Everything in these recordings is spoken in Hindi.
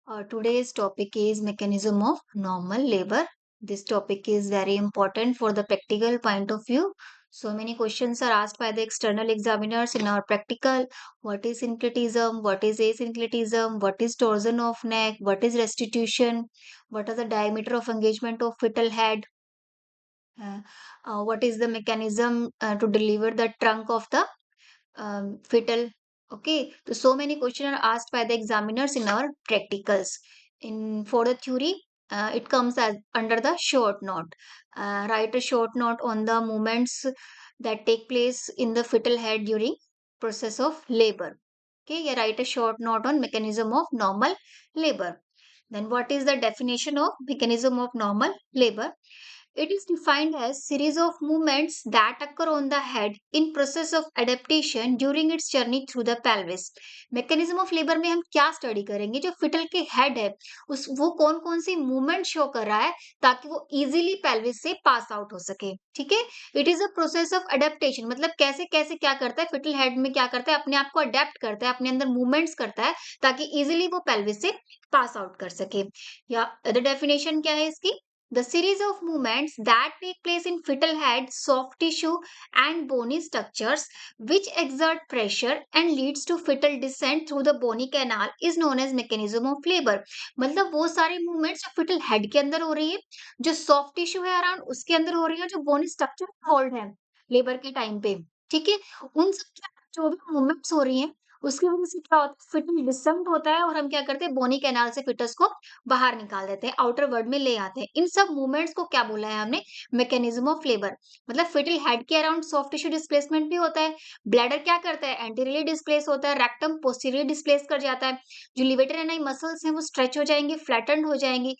Today's topic is mechanism of normal labor. This topic is very important for the practical point of view. So many questions are asked by the external examiners in our practical. What is syncretism? What is asyncretism? What is torsion of neck? What is restitution? What are the diameter of engagement of fetal head? Uh, what is the mechanism to deliver the trunk of the fetal? Okay, so many questions are asked by the examiners in our practicals. In for the theory, it comes as under the short note. Write a short note on the movements that take place in the fetal head during process of labor. Okay, you write a short note on mechanism of normal labor. Then what is the definition of mechanism of normal labor? It is defined as series of movements that occur on the head in process of adaptation during its journey through the pelvis. Mechanism of labour में हम क्या स्टडी करेंगे? जो फिटल के हेड है उस वो कौन कौन सी मूवमेंट शो कर रहा है ताकि वो इजीली पेल्विस से पास आउट हो सके। ठीक है, it is a process of adaptation, मतलब कैसे कैसे क्या करता है फिटल हेड में, क्या करता है अपने आप को अडेप्ट करता है, अपने अंदर मूवमेंट्स करता है ताकि इजीली वो पेल्विस से पास आउट कर सके। या अदर डेफिनेशन क्या है इसकी? The series of movements that take place in fetal head, soft tissue, and bony structures, which exert pressure and leads to fetal descent through the bony canal, is known as mechanism of labor. मतलब वो सारे मूवमेंट्स जो फिटल हेड के अंदर हो रही है, जो सॉफ्ट टिश्यू है अराउंड उसके अंदर हो रही है, जो बोनी स्ट्रक्चर होल्ड है लेबर के टाइम पे, ठीक है, उन सब की जो भी मूवमेंट्स हो रही हैं उसकी वजह से क्या होता है, फिटल डिसेंट होता है और हम क्या करते हैं, बोनी कैनाल से फिटस को बाहर निकाल देते हैं, आउटर वर्ल्ड में ले आते हैं। इन सब मूवमेंट्स को क्या बोला है हमने? Mechanism of labour. मतलब फिटल हेड के अराउंड सॉफ्ट टिश्यू डिस्प्लेसमेंट भी होता है। ब्लैडर क्या करता है? एंटीरियरली डिस्प्लेस होता है, रेक्टम पोस्टीरियरली डिस्प्लेस कर जाता है। जो लिवेटर एनाई मसल्स हैं वो स्ट्रेच हो जाएंगे, फ्लैटेंड हो जाएंगी।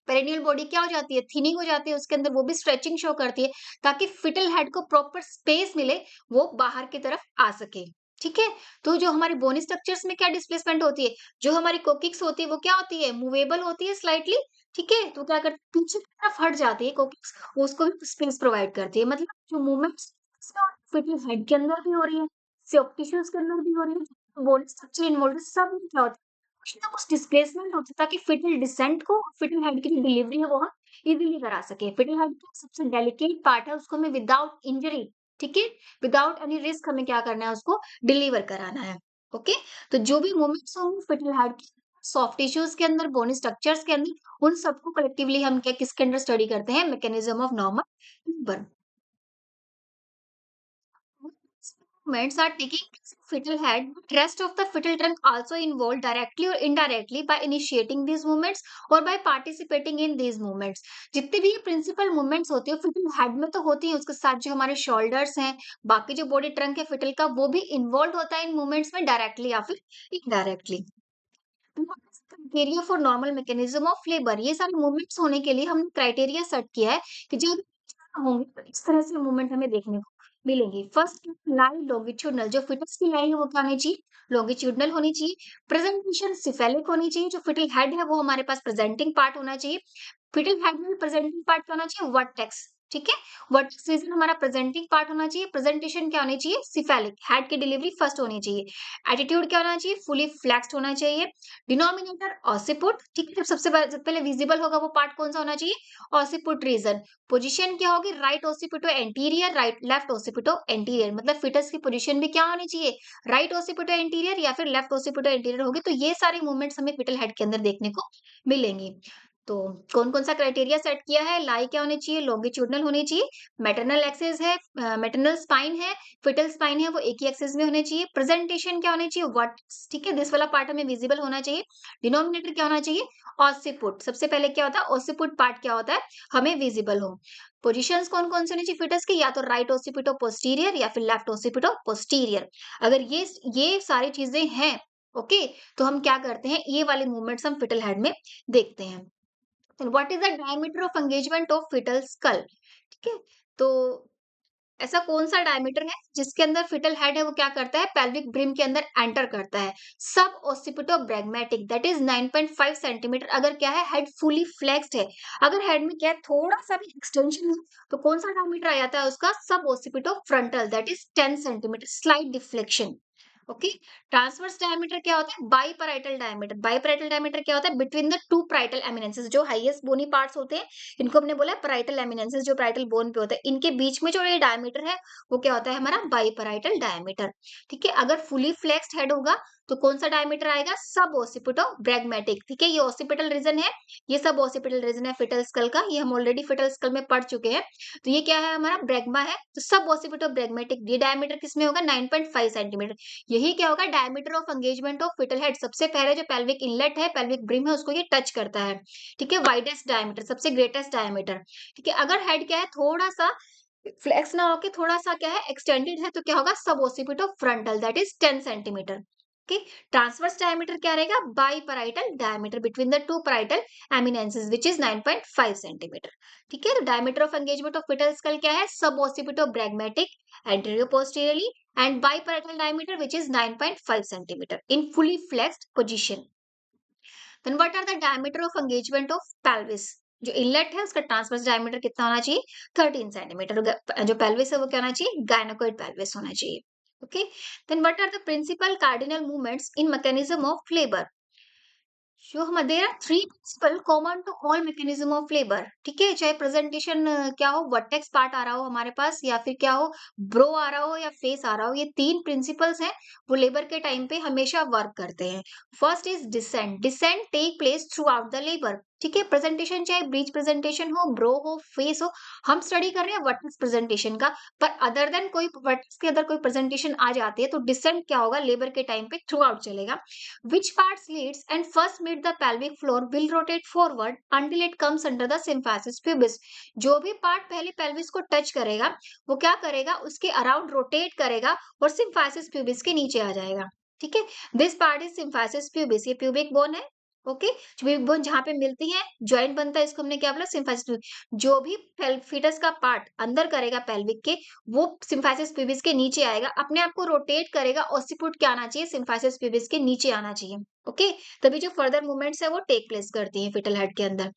पेरिनियल बॉडी क्या हो जाती है? थिनिंग हो जाती है उसके अंदर, वो भी स्ट्रेचिंग शो करती है ताकि फिटल हेड को प्रॉपर स्पेस मिले, वो बाहर की तरफ आ सके। ठीक है, तो जो हमारी बोनी स्ट्रक्चर्स में क्या डिस्प्लेसमेंट होती है, जो हमारी कोकिक्स होती है वो क्या होती है? मूवेबल होती है स्लाइटली। ठीक है, तो क्या करती है, पीछे की तरफ हट जाती है कोकिक्स, उसको भी स्पेस प्रोवाइड करती है। मतलब जो मूवमेंट्स फिटल हेड के अंदर भी हो रही है, सॉफ्ट टिश्यूज के अंदर भी हो रही है, बोनी स्ट्रक्चर इन्वॉल्व सब में क्या होता है, कुछ ना कुछ डिस्प्लेसमेंट होता है ताकि फिटल डिसेंट को, फिटल हेड की जो डिलीवरी है वो हम इजीली करा सके। फिटल हेड का सबसे डेलिकेट पार्ट है, उसको हमें विदाउट इंजरी, ठीक है, विदाउट एनी रिस्क हमें क्या करना है, उसको डिलीवर कराना है। ओके, तो जो भी मूवमेंट्स होंगे फिटल हेड की, सॉफ्ट टिश्यूज के अंदर, बोनी स्ट्रक्चर्स के अंदर, उन सबको कलेक्टिवली हम क्या किसके अंदर स्टडी करते हैं? Mechanism of normal labour. Movements are taking place in fetal head, but rest of the fetal trunk also involved directly or indirectly by initiating these movements or by participating in these movements. जितने भी ये प्रिंसिपल मूवमेंट्स होती है फिटल हेड में तो होती है, उसके साथ जो हमारे शोल्डर्स हैं, बाकी जो बॉडी ट्रंक है फिटल का, वो भी इन्वॉल्व होता है इन मूवमेंट्स में डायरेक्टली या फिर indirectly. Criteria for normal mechanism of labour, ये सारे मूवमेंट्स होने के लिए हमने क्राइटेरिया सेट किया है कि जब होंगे तो इस तरह से मूवमेंट हमें देखने को मिलेंगी। फर्स्ट, लाई लॉन्गिट्यूडनल, जो फिटस की लाई है वो क्या होनी चाहिए? लॉन्गिट्यूडनल होनी चाहिए। प्रेजेंटेशन सिफेलिक होनी चाहिए, जो फिटल हेड है वो हमारे पास प्रेजेंटिंग पार्ट होना चाहिए। फिटल हेड में प्रेजेंटिंग पार्ट क्या होना चाहिए? वर्टेक्स। ठीक है, वर्टेक्स रीजन हमारा प्रेजेंटिंग पार्ट होना चाहिए। प्रेजेंटेशन क्या होनी चाहिए? सिफेलिक, हेड की डिलीवरी फर्स्ट होनी चाहिए। एटीट्यूड क्या होना चाहिए? फुली फ्लेक्स्ड होना चाहिए। डिनोमिनेटर ऑसिपुट, ठीक है, जब सबसे पहले विजिबल होगा वो पार्ट कौन सा होना चाहिए? Occiput reason. पोजीशन क्या होगी? Right ओसिपिटो anterior, right left occipito anterior, मतलब फिटस की पोजीशन भी क्या होनी चाहिए? राइट ओसिपिटो एंटीरियर या फिर लेफ्ट ओसिपिटो एंटीरियर होगी। तो ये सारे मूवमेंट्स हमें फिटल हेड के अंदर देखने को मिलेंगी। तो कौन कौन सा क्राइटेरिया सेट किया है? लाई क्या होनी चाहिए? लॉन्गिट्यूडनल होनी चाहिए। मैटरनल एक्सिस है, मैटरनल स्पाइन है, फिटल स्पाइन है, वो एक ही एक्सिस में होने चाहिए। प्रेजेंटेशन क्या होनी चाहिए? वर्टेक्स, ठीक है, दिस वाला पार्ट हमें विजिबल होना चाहिए। डिनोमिनेटर क्या होना चाहिए? ऑसिपुट, सबसे पहले क्या होता है? ऑसिपुट पार्ट क्या होता है? हमें विजिबल हो। पोजीशंस कौन कौन से होनी चाहिए फिटस की? या तो राइट ओसिपिटो पोस्टीरियर या फिर लेफ्ट ओसिपिटो पोस्टीरियर। अगर ये सारी चीजें हैं, ओके, तो हम क्या करते हैं, ये वाले मूवमेंट्स हम फिटल हेड में देखते हैं। What is the diameter of engagement of foetal school? ठीक है, तो ऐसा कौन सा डायमीटर है जिसके अंदर फिटल हेड है वो क्या करता है? पेल्विक ब्रिम के अंदर एंटर करता है। सब ओसिपिटो ब्रैग्मेटिक, दैट इज 9.5 सेंटीमीटर। अगर क्या है, हेड फुली फ्लेक्स्ड है, अगर हेड में क्या है, थोड़ा सा भी एक्सटेंशन है, तो कौन सा डायमीटर आ जाता है उसका? सब occipito frontal, that is 10 centimetre, slight deflection. Okay. Transverse diameter क्या होता है? बाइपैराइटल डायमीटर। बाइपैराइटल डायमीटर क्या होता है? बिटवीन द टू पैराइटल एमिनेंसेस, जो हाईएस्ट बोनी पार्ट्स होते हैं, इनको हमने बोला पैराइटल एमिनेंसेस, जो पैराइटल बोन पे होते हैं, इनके बीच में जो ये डायमीटर है वो क्या होता है? हमारा बाइपैराइटल डायमीटर। ठीक है, अगर फुली फ्लेक्स्ड हेड होगा तो कौन सा डायमीटर आएगा? सब ओसिपिटो ब्रैग्मेटिक। ठीक है, ये ओसिपिटल रीजन है, ये सब ओसिपिटल रीजन है फिटल स्कल का, ये हम ऑलरेडी फिटल स्कल में पढ़ चुके हैं। तो ये क्या है? हमारा ब्रैग्मा है, तो सब ओसिपिटो ब्रैग्मेटिक। ये डायमीटर किसमें होगा? 9.5 सेंटीमीटर। यही क्या होगा? Diameter of engagement of fetal head. सबसे पहले जो पेल्विक इनलेट है, पेल्विक ब्रिम है, उसको ये टच करता है। ठीक है, वाइडेस्ट डायमीटर, सबसे ग्रेटेस्ट डायमीटर। ठीक है, अगर हेड क्या है? थोड़ा सा फ्लेक्स ना होके थोड़ा सा क्या है? एक्सटेंडेड है, तो क्या होगा? सब occipito frontal, that is 10 centimetre. Okay, transverse diameter क्या रहेगा? Biparietal diameter between the two parietal eminences which is 9.5 centimetre. ठीक है, तो diameter of engagement of foetal skull क्या है? सब occipito bregmatic anterior posteriorly, and biparietal diameter which is 9.5 centimeter in fully flexed position. Then what are the diameter of engagement of pelvis? जो इनलेट है उसका ट्रांसवर्स डायमीटर कितना होना चाहिए? 13 सेंटीमीटर। जो पेल्विस है वो क्या होना चाहिए? गायनोकोइड पेल्विस होना चाहिए। Okay, then what are the principal cardinal movements in mechanism of labour? जो हम there are three principal common to all mechanism of labour. ठीक है, चाहे प्रेजेंटेशन क्या हो, वर्टेक्स पार्ट आ रहा हो हमारे पास, या फिर क्या हो, ब्रो आ रहा हो, या फेस आ रहा हो, ये तीन प्रिंसिपल्स हैं वो लेबर के टाइम पे हमेशा वर्क करते हैं। First is descent. Descent take place throughout the labour. ठीक है, प्रेजेंटेशन चाहे ब्रीच प्रेजेंटेशन हो, ब्रो हो, फेस हो, हम स्टडी कर रहे हैं वर्टेक्स प्रेजेंटेशन का, पर अदर देन कोई वर्टेक्स के अंदर कोई प्रेजेंटेशन आ जाती है तो डिसेंट क्या होगा? लेबर के टाइम पे थ्रू आउट चलेगा। Which parts leads and first meet the pelvic floor will rotate forward until it comes under the symphysis pubis. जो भी पार्ट पहले pelvis को टच करेगा वो क्या करेगा? उसके अराउंड रोटेट करेगा और symphysis pubis के नीचे आ जाएगा। ठीक है, this part is symphysis pubis, ये प्यूबिक बोन है। ओके, प्यूबिक बोन जहां पे मिलती है ज्वाइंट बनता है, इसको हमने क्या बोला? symphysis pubis। जो भी फीटस का पार्ट अंदर करेगा पेल्विक के, वो सिम्फाइसिस प्यूबिस के नीचे आएगा, अपने आप को रोटेट करेगा, ऑसिपुट क्या आना चाहिए? सिम्फाइसिस प्यूबिस के नीचे आना चाहिए। ओके, तभी जो फर्दर मूवमेंट्स है वो टेक प्लेस करती है फिटल हेड के अंदर।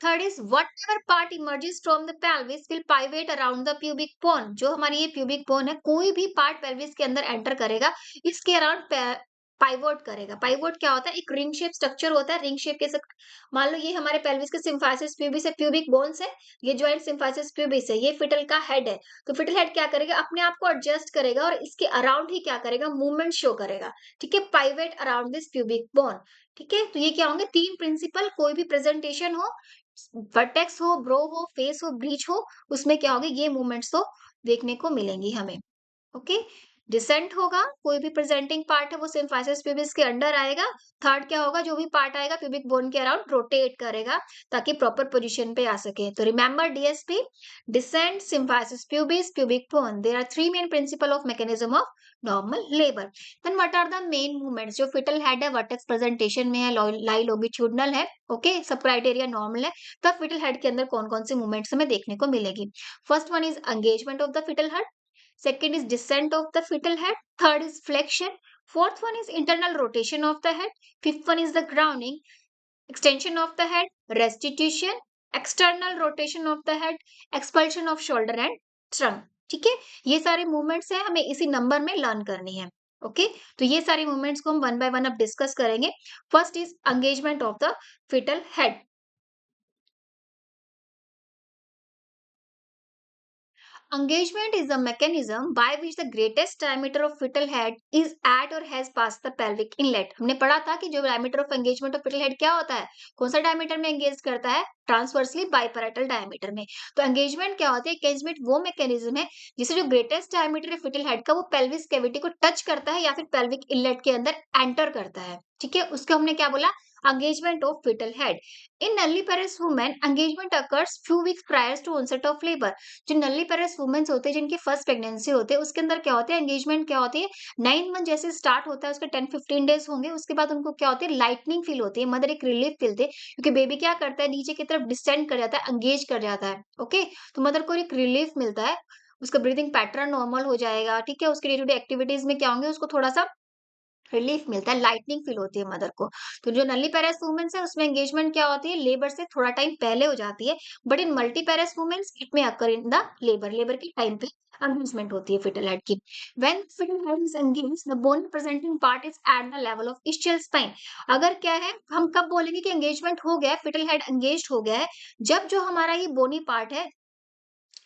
Third is whatever part emerges from the pelvis will pivot around the pubic bone। जो हमारी ये pubic bone है, कोई भी पार्ट pelvis के अंदर एंटर करेगा, इसके अराउंड पाइवोट करेगा। पाइवोट क्या होता है? एक रिंग शेप स्ट्रक्चर होता है, रिंग शेप के मान लो ये हमारे पेल्विस के सिम्फाइसिस प्यूबिस है, प्यूबिक बोन्स है, ये जॉइंट सिम्फाइसिस प्यूबिस है, ये फिटल का हेड है। तो फिटल हेड क्या करेगा? अपने आप को एडजस्ट करेगा और इसके अराउंड ही क्या करेगा? मूवमेंट शो करेगा। ठीक है, pivot around this pubic bone. ठीक है, तो ये क्या होंगे? तीन प्रिंसिपल, कोई भी प्रेजेंटेशन हो, वर्टेक्स हो, ब्रो हो, फेस हो, ब्रीच हो, उसमें क्या होगी? ये मूवमेंट्स तो देखने को मिलेंगी हमें। ओके, डिसेंट होगा, कोई भी प्रेजेंटिंग पार्ट है वो सिम्फाइसिस प्यूबिस के अंडर आएगा। थर्ड क्या होगा? जो भी पार्ट आएगा प्यूबिक बोन के अराउंड रोटेट करेगा ताकि प्रॉपर पोजीशन पे आ सके। तो remember DSP, descent, symphysis pubis, pubic bone, there are three main principal of mechanism of normal labour. Then what are the main movements? जो फिटल हेड है वर्टेक्स प्रेजेंटेशन में है, लाई लोंगिट्यूडनल है, ओके, सब क्राइटेरिया नॉर्मल है, तब फिटल हेड के अंदर कौन कौन से मूवमेंट्स हमें देखने को मिलेगी? First one is engagement of the fetal head, second is descent of the fetal head, third is flexion, fourth one is internal rotation of the head, fifth one is the grounding, extension of the head, restitution, external rotation of the head, expulsion of shoulder and trunk। ठीक है, ये सारे मूवमेंट्स हैं, हमें इसी नंबर में लर्न करनी है। ओके, तो ये सारे मूवमेंट्स को हम वन बाय वन अब डिस्कस करेंगे। First is engagement of the fetal head. Engagement is the mechanism by which the greatest diameter of fetal head is at or has passed the pelvic inlet। हमने पढ़ा था कि जो diameter of engagement of fetal head क्या होता है? कौन सा diameter में engage करता है? ट्रांसवर्सली बाइपैराइटल डायमीटर में। तो एंगेजमेंट क्या होती है? एंगेजमेंट वो मैकेनिज्म है जिसे जो ग्रेटेस्ट डायमीटर है फिटल हेड का वो पेल्विस कैविटी को टच करता है या फिर पेल्विक इनलेट के अंदर एंटर करता है। ठीक है, उसको हमने क्या बोला? engagement of fetal head। In nulliparous women, engagement occurs few weeks prior to onset of labor। जो नल्लीपेरस वुमेन्स होते हैं जिनकी फर्स्ट प्रेगनेंसी होते हैं उसके अंदर क्या होते हैं? एंगेजमेंट क्या होती है? 9 मंथ जैसे स्टार्ट होता है उसके 10-15 डेज होंगे, उसके बाद उनको क्या होती है? लाइटनिंग फील होती है, मदर एक रिलीफ फील थे, क्योंकि बेबी क्या करता है? नीचे की तरफ डिस्टेंड कर जाता है, एंगेज कर जाता है। ओके, तो मदर को एक रिलीफ मिलता है, उसका ब्रीदिंग पैटर्न नॉर्मल हो जाएगा। ठीक है, उसके डे टू डे एक्टिविटीज में क्या होंगे? उसको थोड़ा सा रिलीफ मिलता है, लाइटनिंग फील होती है मदर को। तो जो नल्लीपेरेस वुमेन्स है उसमें एंगेजमेंट क्या होती है, लेबर से थोड़ा टाइम पहले हो जाती है, but in multiparous womens it may occur in the labour, labour के टाइम पे एंगेजमेंट होती है फिटल हेड की। When fetal head is engaged the bone presenting part is at the level of ischial spine. अगर क्या है, हम कब बोलेंगे कि एंगेजमेंट हो गया है, फिटल हेड एंगेज्ड हो गया है, जब जो हमारा ये बोनी पार्ट है,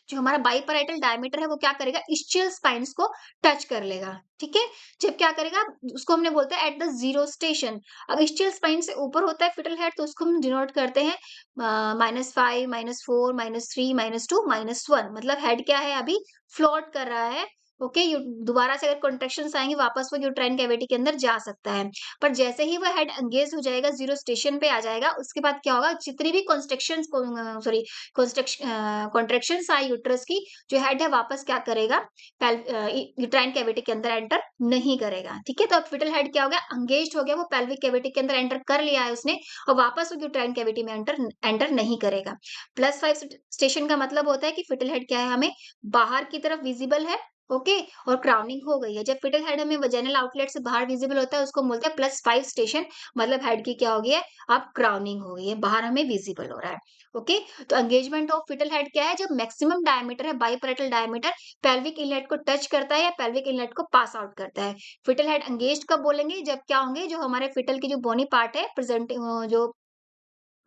जो हमारा बाइपैराइटल डायमीटर है वो क्या करेगा, ischial स्पाइन्स को टच कर लेगा, ठीक है। जब क्या करेगा, उसको हमने बोलते हैं एट द जीरो स्टेशन। अब ischial स्पाइन से ऊपर होता है फिटल हेड, तो उसको हम डिनोट करते हैं -5, -4, -3, -2, -1। मतलब हेड क्या है, अभी फ्लोट कर रहा है। ओके, दोबारा से अगर कॉन्ट्रेक्शंस आएंगे वापस वो यूट्राइन कैविटी के अंदर जा सकता है। पर जैसे ही वो हेड एंगेज हो जाएगा, जीरो स्टेशन पे आ जाएगा, उसके बाद क्या होगा, जितनी भी कॉन्स्ट्रक्शन, सॉरी, कॉन्ट्रेक्शंस आई यूट्रस की, जो हेड है वापस क्या करेगा, यूट्राइन कैविटी के अंदर एंटर नहीं करेगा, ठीक है। तो अब फिटल हेड क्या हो गया, एंगेज्ड हो गया, वो पेल्विक कैविटी के अंदर एंटर कर लिया है उसने, और वापस वो यूट्राइन कैविटी में एंटर एंटर नहीं करेगा। +5 स्टेशन का मतलब होता है कि फिटल हेड क्या है, हमें बाहर की तरफ विजिबल है। ओके, और क्राउनिंग हो गई है। जब फिटल हेड हमें वजाइनल आउटलेट से बाहर विजिबल होता है, उसको बोलते हैं +5 स्टेशन, मतलब हेड की क्या हो गई है, अब क्राउनिंग हो गई है, बाहर हमें विजिबल हो रहा है। ओके, तो एंगेजमेंट ऑफ फिटल हेड क्या है, जब मैक्सिमम डायमीटर है, बाइपैरेटल डायमीटर पेल्विक इनलेट को टच करता है या पेल्विक इनलेट को पास आउट करता है। फिटल हेड एंगेज्ड कब बोलेंगे, जब क्या होंगे, जो हमारे फिटल की जो बोनी पार्ट है प्रेजेंटिंग, जो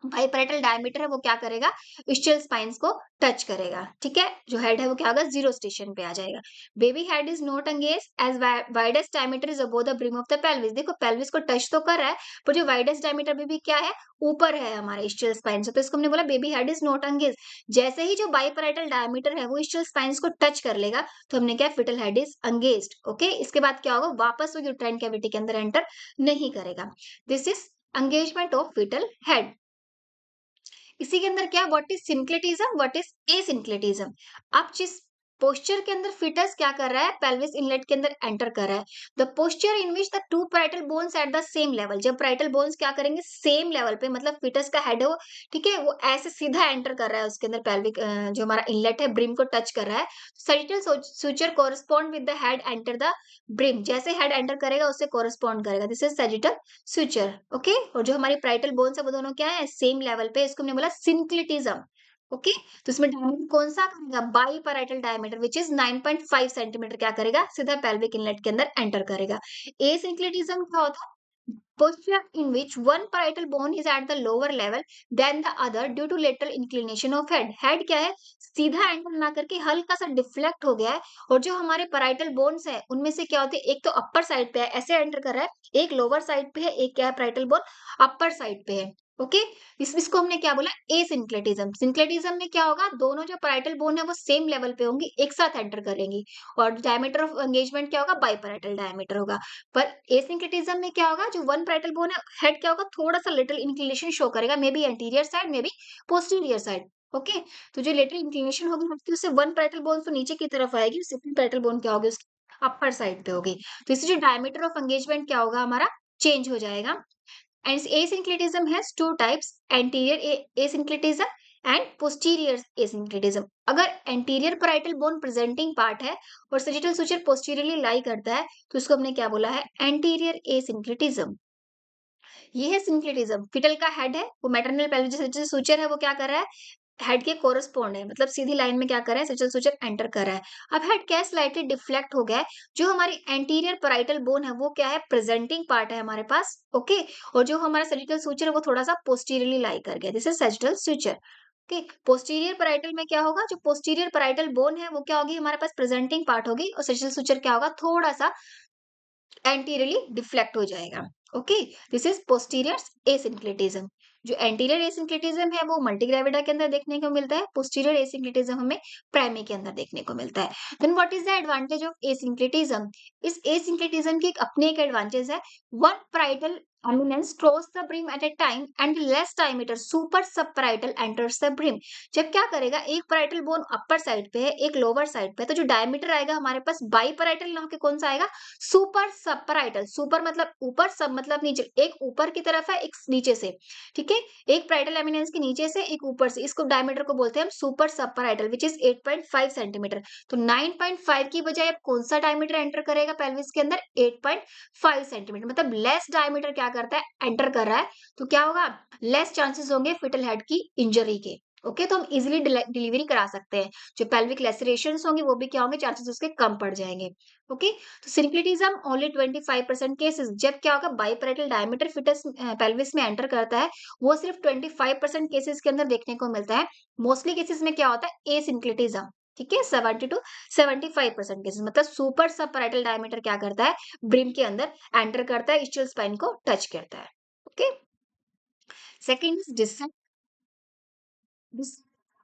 बाइपैरेटल डायमीटर है वो क्या करेगा, ischial स्पाइन्स को टच करेगा, ठीक है। जो हेड है वो क्या होगा, जीरो स्टेशन पे आ जाएगा। Baby head is not engage as widest diameter is above the brim of the pelvis. देखो पेल्विस को टच तो कर रहा है, पर जो वाइडेस्ट डायमीटर बेबी क्या है, ऊपर है हमारे ischial स्पाइन से, तो इसको हमने बोला baby head is not engage. जैसे ही जो बाइपैरेटल डायमीटर है वो ischial स्पाइन्स को टच कर लेगा, तो हमने क्या, fetal head is engaged. Okay, इसके बाद क्या होगा, वापस वो यूट्राइन कैविटी के अंदर एंटर नहीं करेगा। This is engagement of fetal head. इसी के अंदर क्या, what is synclitism, what is asynclitism. अब जिस पोस्चर के अंदर फिटस क्या कर रहा है, पेल्विस इनलेट के अंदर एंटर कर रहा है, the posture in which the two parietal bones at the same level. जब पैराइटल बोन्स क्या करेंगे, सेम लेवल पे, मतलब फिटस का हेड है वो, ठीक है, वो ऐसे सीधा एंटर कर रहा है उसके अंदर, पेल्विक जो हमारा इनलेट है ब्रिम को टच कर रहा है। Sagittal suture correspond with the head enter the brim. जैसे हेड एंटर करेगा उससे कोरस्पॉन्ड करेगा, this is sagittal suture. Okay, और जो हमारी पैराइटल बोन्स है वो दोनों क्या है, सेम लेवल पे, इसको हमने बोला सिंक्लिटिज्म। ओके, तो इसमें डायमीटर कौन सा करेगा, by parietal diameter which is 9.5 centimetre क्या करेगा, सीधा पेल्विक इनलेट के अंदर एंटर करेगा। एसिंक्लिटिज्म क्या होता है, posture in which one parietal bone is at the lower level than the other due to lateral inclination of head। head क्या है, सीधा एंटर ना करके हल्का सा डिफ्लेक्ट हो गया है, और जो हमारे पैराइटल बोन्स है उनमें से क्या होते हैं, एक तो अपर साइड पे है ऐसे एंटर कर रहा है, एक लोअर साइड पे है, एक क्या है, पैराइटल बोन अपर साइड पे है। ओके, इसको हमने क्या बोला, एसिंक्लेटिज्म। सिंक्लेटिज्म में क्या होगा, दोनों जो पैराइटल बोन है वो सेम लेवल पे होंगी, एक साथ एंटर करेंगी, और डायमीटर ऑफ एंगेजमेंट क्या होगा, बाइपैरेटल डायमीटर होगा। पर एसिंक्रेटिज्म में क्या होगा, जो वन पैरेटल बोन है, हेड क्या होगा, थोड़ा सा लिटिल इंक्लिनेशन शो करेगा, may be anterior side, may be posterior side. Okay, तो जो लिटिल इंक्लिनेशन होगी उसकी, उससे वन पैरेटल बोन तो नीचे की तरफ आएगी, सेकंड पैरेटल बोन क्या होगी उसकी, अपर साइड पे होगी। तो इससे जो डायमीटर ऑफ एंगेजमेंट क्या होगा हमारा, चेंज हो जाएगा। And asynclitism has two types, anterior asynclitism and posterior asynclitism. अगर anterior parietal bone presenting part है और सजिटल सुचर पोस्टीरियरली लाई करता है, तो उसको हमने क्या बोला है, एंटीरियर एसिंक्रेटिज्म। ये है सिंक्रेटिज्म। फिटल का हेड है वो मैटरनल पेल्विक सुचर है, वो क्या कर रहा है, हेड के कोरस्पॉन्ड है, मतलब सीधी लाइन में क्या कर रहा है, सचल सूचक एंटर कर रहा है। अब हेड क्या स्लाइटली डिफ्लेक्ट हो गया है, जो हमारी एंटीरियर पैराइटल बोन है वो क्या है, प्रेजेंटिंग पार्ट है हमारे पास। ओके, और जो हमारा सजिटल सूचर है वो थोड़ा सा पोस्टीरियरली लाई कर गया, this is sagittal suture. Okay, posterior parietal में क्या होगा, जो पोस्टीरियर पैराइटल बोन है वो क्या होगी, हमारे पास प्रेजेंटिंग पार्ट होगी, और सजिटल सूचर क्या होगा, थोड़ा सा एंटीरियरली डिफ्लेक्ट हो जाएगा। Okay, this is posterior asynclitism. जो एंटीरियर एसिंक्लेटिज्म है वो मल्टीग्रेविडा के अंदर देखने को मिलता है, पोस्टीरियर एसिंक्लेटिज्म हमें प्राइमी के अंदर देखने को मिलता है। Then what is the advantage of asynclitism. इस एसिंक्लेटिज्म की अपनी एक एडवांटेज है, one parietal eminence cross the brim at a time and less diameter super subparietal enters the brim। जब क्या करेगा, एक parietal bone अपर साइड पे है, एक लोअर साइड पे है, तो जो डायमीटर आएगा हमारे पास बाईपैराइटल ना होके कौन सा आएगा, सुपर सबपैराइटल। सुपर मतलब ऊपर, सब मतलब नीचे, एक ऊपर की तरफ है, एक नीचे से, ठीक है, एक पैराइटल एमिनेंस के नीचे से, एक ऊपर से, इसको डायमीटर को बोलते हैं हम सुपर सबपैराइटल विच इज 8.5 सेंटीमीटर। तो 9.5 की बजाय अब कौन सा डायमीटर एंटर करेगा पेल्विस के अंदर, 8.5 सेंटीमीटर। मतलब लेस डायमीटर क्या करता है, एंटर कर रहा है, तो क्या होगा, लेस चांसेस होंगे फिटल हेड की इंजरी के। ओके, तो हम इजिली डिलीवरी करा सकते हैं। जो पेल्विक लेसरेशंस होंगे वो भी क्या होंगे, चांसेस उसके कम पड़ जाएंगे। ओके, तो सिंक्लिटिज्म ओनली 25% केसेस। जब क्या होगा, बाइपैराइटल डायमीटर फिटस पेल्विस में एंटर करता है, वो सिर्फ 25% केसेस के अंदर देखने को मिलता है। मोस्टली केसेस में क्या होता है, एसिंक्लिटिज्म, ठीक है, 70 टू 75% केसेस। मतलब सुपर सब पैराइटल डायमीटर क्या करता है, ब्रिम के अंदर एंटर करता है, ischial स्पाइन को टच करता है। Okay, second is distance.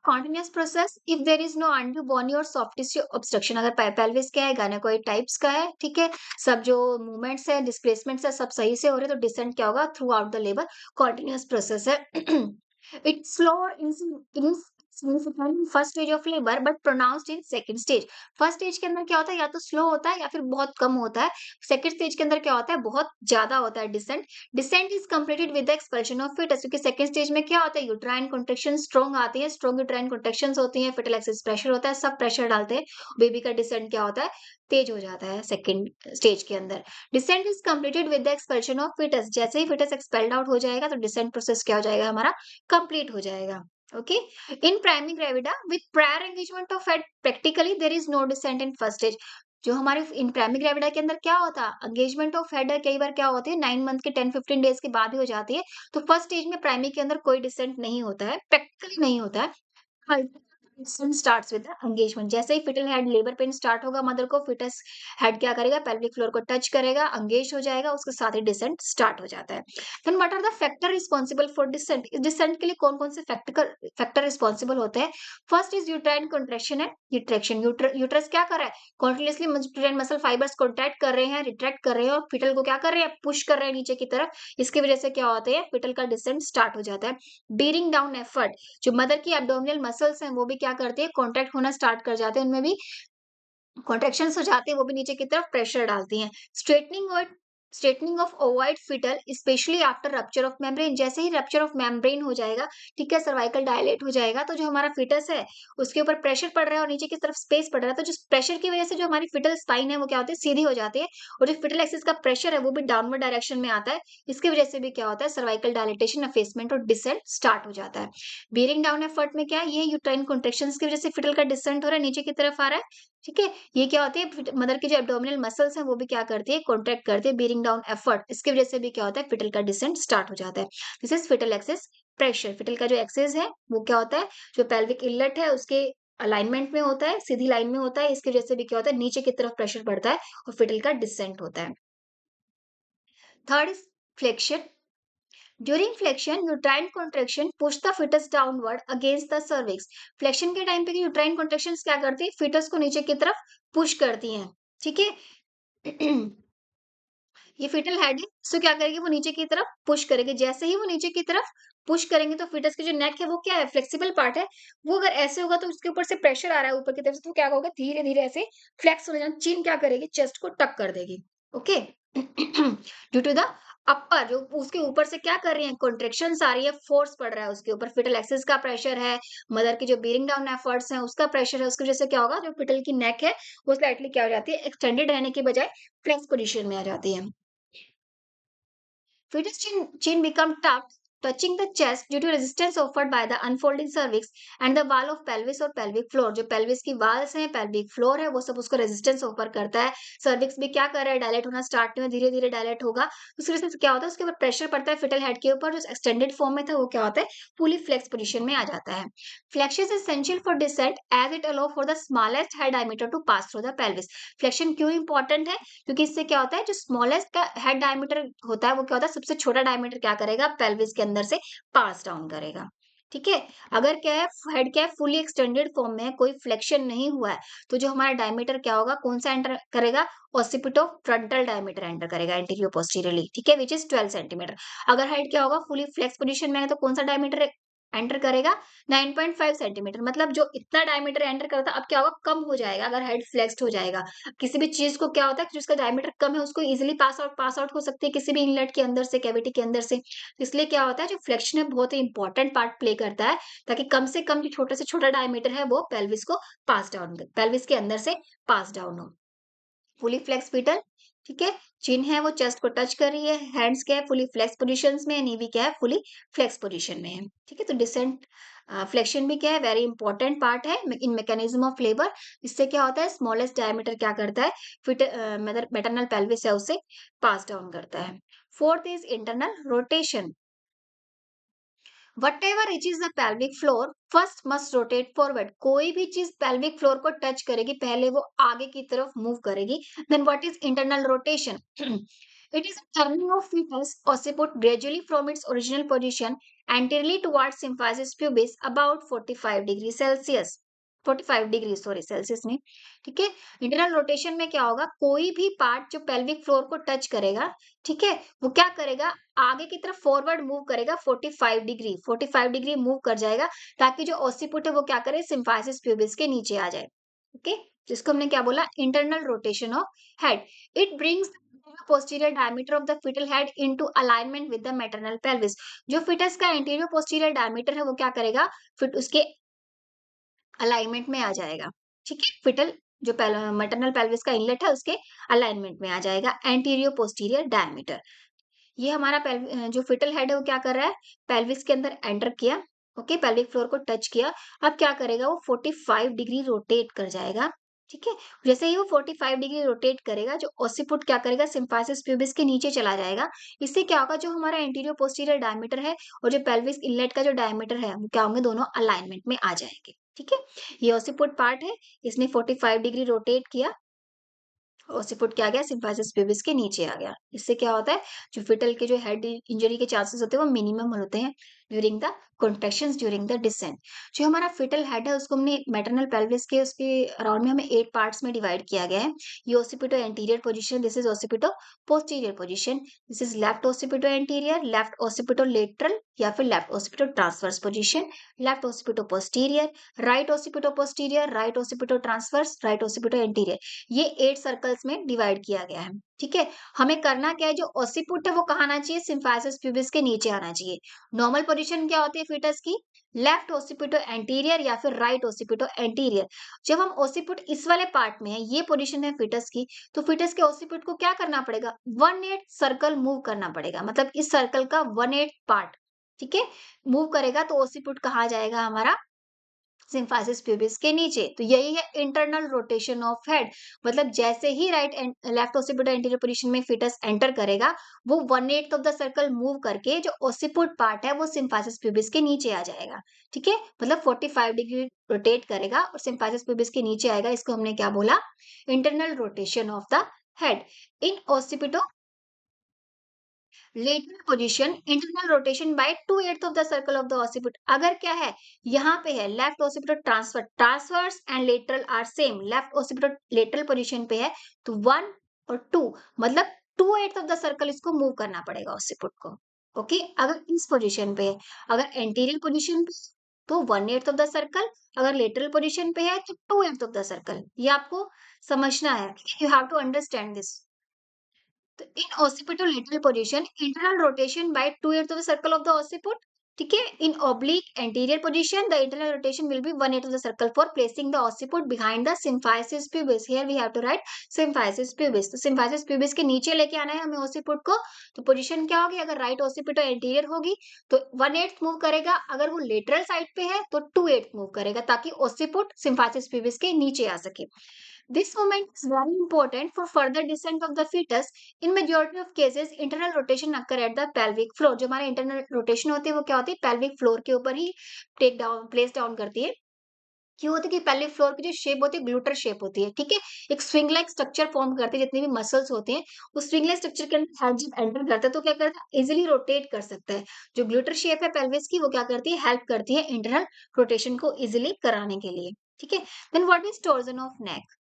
Continuous process if there is no undue bony और सॉफ्ट टिश्यू ऑब्स्ट्रक्शन। अगर पेल्विस क्या है, गायनेकोइड टाइप्स का है, ठीक है, सब जो मूवमेंट्स है, डिस्प्लेसमेंट्स है, सब सही से हो रहे हैं, तो डिसेंट क्या होगा, throughout the labour continuous process है। It's slow in significant first stage of labour but pronounced in second stage. First stage के अंदर क्या होता है, या तो स्लो होता है या फिर बहुत कम होता है। सेकंड स्टेज के अंदर क्या होता है, बहुत ज्यादा होता है descent. Descent is completed with the expulsion of fetus, क्योंकि सेकंड स्टेज में क्या होता है, यूट्राइन कॉन्ट्रैक्शन स्ट्रॉन्ग आती है, स्ट्रॉन्ग यूट्राइन कॉन्ट्रैक्शंस होती हैं, फीटल एक्सिस प्रेशर होता है, सब प्रेशर डालते हैं, बेबी का डिसेंट क्या होता है, तेज हो जाता है सेकंड स्टेज के अंदर। Descent is completed with the expulsion of fetus. जैसे ही फीटस एक्सपेल्ड आउट हो जाएगा तो डिसेंट प्रोसेस क्या हो जाएगा, हमारा कंप्लीट हो जाएगा। Okay, in primary gravida with prior engagement of head practically there is no descent in first stage। जो हमारे इन प्राइमरी ग्रेविडा के अंदर क्या होता है, एंगेजमेंट ऑफ हेड कई बार क्या होती है 9 मंथ के 10-15 डेज के बाद ही हो जाती है। तो फर्स्ट स्टेज में प्राइमरी के अंदर कोई डिसेंट नहीं होता है, प्रैक्टिकली नहीं होता है। Descent starts with the engagement. जैसे ही fetal head labour pain start होगा, मदर को फिटस हेड क्या करेगा, पेल्विक फ्लोर को टच करेगा, एंगेज हो जाएगा, उसके साथ ही डिसेंट स्टार्ट हो जाता है। Then what are the factor responsible for descent. Descent के लिए कौन कौन से फैक्टर रिस्पांसिबल होते हैं। फर्स्ट इज यूट्राइन कंट्रैक्शन है, रिट्रैक्शन। यूट्रस क्या कर रहा है, continuously uterine muscle fibres contract कर रहे हैं, रिट्रैक्ट कर रहे हैं, और फिटल को क्या कर रहे हैं, पुश कर रहे हैं नीचे की तरफ। इसकी वजह से क्या होता है, फिटल का डिसेंट स्टार्ट हो जाता है। बीरिंग डाउन एफर्ट, जो मदर की एब्डोमिनल मसल्स हैं वो भी क्या करती है, कॉन्ट्रैक्ट होना स्टार्ट कर जाते हैं, उनमें भी कॉन्ट्रैक्शंस हो जाती है, वो भी नीचे की तरफ प्रेशर डालती हैं। Straightening of ovoid fetal specially after rupture of membrane. जैसे ही रप्चर ऑफ मेम्ब्रेन हो जाएगा, ठीक है, सर्वाइकल डायलेट हो जाएगा, तो जो हमारा फिटस है उसके ऊपर प्रेशर पड़ रहा है और नीचे की तरफ स्पेस पड़ रहा है, तो जिस प्रेशर की वजह से जो हमारी फिटल स्पाइन है वो क्या होती है, सीधी हो जाती है, और जो फिटल एक्सिस का प्रेशर है वो भी डाउनवर्ड डायरेक्शन में आता है। इसकी वजह से भी क्या होता है, सर्वाइकल डायलेटेशन, अफेसमेंट और डिसेंट स्टार्ट हो जाता है। बियरिंग डाउन एफर्ट में क्या है, ये यूट्राइन कॉन्ट्रैक्शंस की वजह से फिटल का डिसेंट हो रहा है, नीचे की तरफ आ रहा है, ठीक है। ये क्या होती है, मदर की जो एब्डोमिनल मसल्स हैं वो भी क्या करती है, कॉन्ट्रैक्ट करती है, बीरिंग डाउन एफर्ट। इसकी वजह से भी क्या होता है, फिटल का डिसेंट स्टार्ट हो जाता है। This is fetal axis pressure. Fetal का जो एक्सिस है वो क्या होता है, जो पेल्विक इनलेट है उसके अलाइनमेंट में होता है, सीधी लाइन में होता है, इसकी वजह से भी क्या होता है, नीचे की तरफ प्रेशर पड़ता है और फिटल का डिसेंट होता है। Third is flexion. During flexion uterine contraction push the fetus downward against the cervix. Flexion के टाइम पे यूट्राइन कॉन्ट्रैक्शंस क्या करती है, फिटस को नीचे की तरफ पुश करती हैं, ठीक है। ये फिटल हेड है, इसको क्या करेगी, वो नीचे की तरफ पुश करेगी। जैसे ही वो नीचे की तरफ पुश करेंगे तो फिटस की जो नेक है वो क्या है, फ्लेक्सिबल पार्ट है, वो अगर ऐसे होगा तो उसके ऊपर से प्रेशर आ रहा है ऊपर की तरफ से, तो क्या होगा, धीरे धीरे ऐसे फ्लेक्स हो जाए, चिन क्या करेगी, चेस्ट को टक कर देगी। Okay, due to the upper, जो उसके ऊपर से क्या कर रही है, कॉन्ट्रेक्शंस आ रही है, फोर्स पड़ रहा है उसके ऊपर, फिटल एक्सिस का प्रेशर है, मदर की जो बीरिंग डाउन एफर्ट्स हैं उसका प्रेशर है, उसकी वजह से क्या होगा, जो फिटल की नेक है वो स्लाइटली क्या हो जाती है, एक्सटेंडेड रहने की बजाय फ्लेक्स पोजीशन में आ जाती है। Fetus chin become tough, touching the chest due to resistance offered by the unfolding cervix and the wall of pelvis और pelvic floor। जो pelvis की walls हैं, pelvic floor है, वो सब उसको resistance offer करता है। cervix भी क्या कर रहा है, डायलेट होना स्टार्ट में धीरे धीरे डायलेट होगा, उसकी वजह से क्या होता है, उसके ऊपर प्रेशर पड़ता है फिटल हेड के ऊपर, जो एक्सटेंडेड फॉर्म में था वो क्या होता है, फुली फ्लेक्स पोजिशन में आ जाता है। Flexion is essential for descent as it allow for the smallest head diameter to pass through the pelvis। Flexion क्यों इंपॉर्टेंट है, क्योंकि इससे क्या होता है, जो स्मॉलेस्ट का हेड डायमीटर होता है वो क्या होता है, सबसे छोटा डायमीटर क्या करेगा, पेल्विस के अंदर से पास डाउन करेगा। ठीक है। अगर क्या है, हेड क्या है, फुली एक्सटेंडेड फॉर्म में है, कोई फ्लेक्शन नहीं हुआ है, तो जो हमारा डायमीटर क्या होगा, कौन सा एंटर करेगा, ऑसिपिटो फ्रंटल डायमीटर एंटर करेगा एंटीरियर पोस्टीरियरली, ठीक है, विच इज 12 सेंटीमीटर। अगर हेड क्या होगा, फुली फ्लेक्स पोजीशन में है, तो कौन सा डायमीटर एंटर करेगा, 9.5 सेंटीमीटर। मतलब जो इतना डायमीटर एंटर करता, अब क्या होगा, कम हो जाएगा अगर हेड फ्लेक्स्ड हो जाएगा। किसी भी चीज को क्या होता है, जिसका डायमीटर कम है उसको इजिली पास आउट हो सकती है किसी भी इनलेट के अंदर से, कैविटी के अंदर से। इसलिए क्या होता है, जो फ्लेक्शन है बहुत ही इंपॉर्टेंट पार्ट प्ले करता है, ताकि कम से कम जो छोटे से छोटा डायमीटर है वो पेल्विस को पास डाउन, पेल्विस के अंदर से पास डाउन हो। फुली फ्लेक्स फीटल, ठीक है, चिन है वो चेस्ट को टच कर रही है, हैंड्स क्या है, फुली फ्लेक्स पोजीशन में है, नी भी क्या है, फुली फ्लेक्स पोजीशन में है, ठीक है। तो डिसेंट फ्लेक्शन भी क्या है, वेरी इंपॉर्टेंट पार्ट है इन मैकेनिज्म ऑफ लेबर। इससे क्या होता है, स्मॉलेस्ट डायमीटर क्या करता है, फिट मैटरनल पेल्विस है उसे पास डाउन करता है। Fourth is internal rotation. Whatever reaches the pelvic floor first must rotate forward. कोई भी चीज pelvic floor को टच करेगी पहले वो आगे की तरफ मूव करेगी। Then what is internal rotation? It is a turning of fetus occiput gradually from its original position anteriorly towards symphysis pubis about 45 degree Celsius, 45 degree sorry Celsius में, ठीक है। इंटरनल रोटेशन में क्या होगा, कोई भी पार्ट जो पेल्विक फ्लोर को टच करेगा, ठीक है, वो क्या करेगा, आगे की तरफ फॉरवर्ड मूव करेगा 45 डिग्री, 45 डिग्री मूव कर जाएगा, ताकि जो ओसिपुट है वो क्या करे, सिम्फाइसिस प्यूबिस के नीचे आ जाए, ओके। जिसको हमने क्या बोला, internal rotation of head. It brings posterior diameter of the fetal head into alignment with the maternal pelvis। जो फिटस का एंटीरियर पोस्टीरियर डायमीटर है वो क्या करेगा, फिर उसके अलाइनमेंट में आ जाएगा, ठीक है। फिटल जो मैटरनल पेल्विस का इनलेट है उसके अलाइनमेंट में आ जाएगा एंटीरियर पोस्टीरियर डायमीटर। ये हमारा जो फिटल हेड है वो क्या कर रहा है, पेल्विस के अंदर एंटर किया, ओके, पेल्विक फ्लोर को टच किया। अब क्या करेगा, वो 45 डिग्री रोटेट कर जाएगा, ठीक है। जैसे ही वो 45 डिग्री रोटेट करेगा, जो ओसिपुट क्या करेगा, सिम्फाइसिस प्यूबिस के नीचे चला जाएगा। इससे क्या होगा, जो हमारा एंटीरियर पोस्टीरियर डायमीटर है और जो पेल्विस इनलेट का जो डायमीटर है वो क्या होंगे, दोनों अलाइनमेंट में आ जाएंगे, ठीक है। ये ओसिपुट पार्ट है, इसने 45 डिग्री रोटेट किया, ओसिपुट क्या आ गया, सिम्फाइसिस प्यूबिस के नीचे आ गया। इससे क्या होता है, जो फिटल के जो हेड इंजरी के चांसेस होते हैं वो मिनिमम होते हैं during the contractions during the descent. जो हमारा फिटल हेड है उसको हमने मैटरनल पेल्विस के उसके अराउंड में हमें 8 पार्ट्स में डिवाइड किया गया है। ये ओसिपिटो anterior position, this is ओसिपिटो posterior position, this is left occipito anterior, left ओसिपिटो lateral या फिर left ओसिपिटो transverse position, left ओसिपिटो posterior, right ओसिपिटो posterior, right ओसिपिटो transverse, right ओसिपिटो anterior. ये 8 सर्कल्स में डिवाइड किया गया है, ठीक है। हमें करना क्या है, जो ओसिपुट है वो कहाँ आना चाहिए, सिम्फाइसिस प्यूबिस के नीचे आना चाहिए। नॉर्मल पोजीशन क्या होती है फीटस की, लेफ्ट ओसिपिटो एंटीरियर या फिर राइट ओसिपिटो एंटीरियर। जब हम ओसिपुट इस वाले पार्ट में है, ये पोजीशन है फीटस की, तो फीटस के ओसिपुट को क्या करना पड़ेगा, 1/8 सर्कल मूव करना पड़ेगा, मतलब इस सर्कल का 1/8 पार्ट, ठीक है, मूव करेगा तो ओसिपुट कहाँ जाएगा हमारा, सिम्फाइसिस प्यूबिस के नीचे। तो यही है इंटरनल रोटेशन ऑफ हेड। मतलब जैसे ही right and left occipito anterior position में फीटस एंटर करेगा, वो 1/8 ऑफ द सर्कल मूव करके जो ओसिपुट पार्ट है वो सिम्फाइसिस प्यूबिस के नीचे आ जाएगा, ठीक है। मतलब 45 डिग्री रोटेट करेगा और सिम्फाइसिस प्यूबिस के नीचे आएगा। इसको हमने क्या बोला, internal rotation of the head. In occipito lateral position, internal rotation by 2/8 of the circle of the occiput. अगर क्या है, यहाँ पे है left occipital transfer, transverse and lateral are same, left occipital lateral position पे है तो 1 और 2, मतलब 2/8 ऑफ द सर्कल इसको मूव करना पड़ेगा ऑसिपिट को, ओके। अगर इस पोजीशन पे है, अगर एंटीरियर पोजीशन पे तो 1/8 ऑफ द सर्कल, अगर लेटरल पोजीशन पे है तो 2/8 ऑफ द सर्कल। ये आपको समझना है, you have to understand this. तो in occipital lateral position, internal rotation by 2/8 of the circle of the occiput, ठीक है। इन oblique anterior position, the internal rotation will be 1/8 of the circle for placing the occiput behind the symphysis pubis। Here we have to write symphysis pubis। तो symphysis pubis के नीचे लेके आना है हमें occiput को। तो पोजीशन क्या होगी, अगर राइट occipital anterior होगी तो 1/8 मूव करेगा, अगर वो लेटरल साइड पे है तो 2/8 मूव करेगा, ताकि occiput symphysis pubis के नीचे आ सके। This movement is very important for further descent of the fetus। In majority of cases, internal rotation occur at the pelvic floor। जो हमारे internal rotation होती है वो क्या होती है, pelvic floor के ऊपर ही टेक डाउन प्लेस डाउन करती है। क्यों होती है कि पेल्विक फ्लोर की जो शेप होती है ग्लूटर शेप होती है, ठीक है? एक स्विंग लाइक स्ट्रक्चर फॉर्म करते हैं, जितने भी मसल्स होते हैं, उस स्विंग लाइक स्ट्रक्चर के अंदर हेड जब एंटर करता है तो क्या करता है, इजीली रोटेट कर सकता है। जो ग्लूटर शेप है पेल्विस की, वो क्या करती है, हेल्प करती है इंटरनल रोटेशन को इजीली कराने के लिए, ठीक है? Then what is torsion of neck?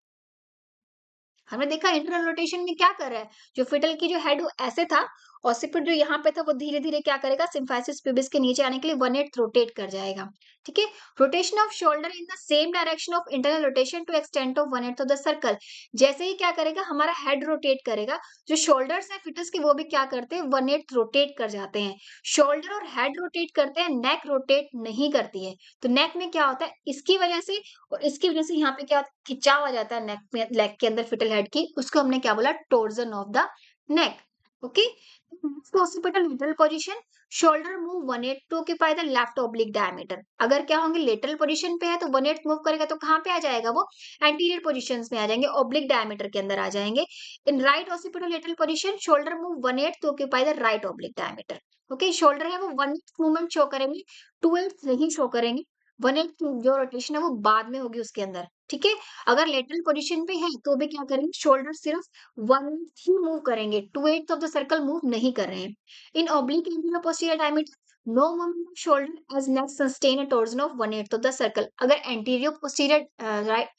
हमने देखा इंटरनल रोटेशन में क्या कर रहा है, जो फिटल की जो हेड वो ऐसे था, ऑसिपिट जो यहाँ पे था वो धीरे धीरे क्या करेगा, सिम्फाइसिस प्यूबिस के नीचे आने के लिए 1/8 रोटेट कर जाएगा, ठीक है? Rotation of shoulder in the same direction of internal rotation to extent of 1/8 of the circle. जैसे ही क्या करेगा, हमारा हेड रोटेट करेगा, जो शोल्डर्स है फिटस के वो भी क्या करते हैं, 1/8 रोटेट कर जाते हैं। शोल्डर और हेड रोटेट करते हैं, नेक रोटेट नहीं करती है। तो नेक में क्या होता है, इसकी वजह से और इसकी वजह से यहाँ पे क्या होता है, खिंचाव आ जाता है नेक में, लेग के अंदर फिटल हेड की, उसको हमने क्या बोला, Trojan of the neck, okay? occipital lateral position, shoulder move 1/8 to occupy the left oblique diameter। अगर क्या होंगे, लेटरल पोजीशन पे है तो 1/8 मूव करेगा तो कहाँ पे आ जाएगा, वो एंटीरियर पोजीशंस में आ जाएंगे, ओब्लिक डायमीटर के अंदर आ जाएंगे। In right occipital lateral position, shoulder move 1/8 to occupy the right oblique diameter। Okay, shoulder है वो 1/8 मूवमेंट शो करेंगे, 2/8 नहीं शो करेंगे। 1/8 जो रोटेशन है वो बाद में होगी उसके अंदर, ठीक है? अगर लेटरल पोजीशन पे है तो भी क्या करेंगे, शोल्डर सिर्फ 1/8 ही मूव करेंगे, 2/8 ऑफ द सर्कल मूव नहीं कर रहे हैं। इन oblique anterior posterior diameter, no movement of shoulder as neck sustain a torsion of 1/8 of the circle। अगर anterior posterior right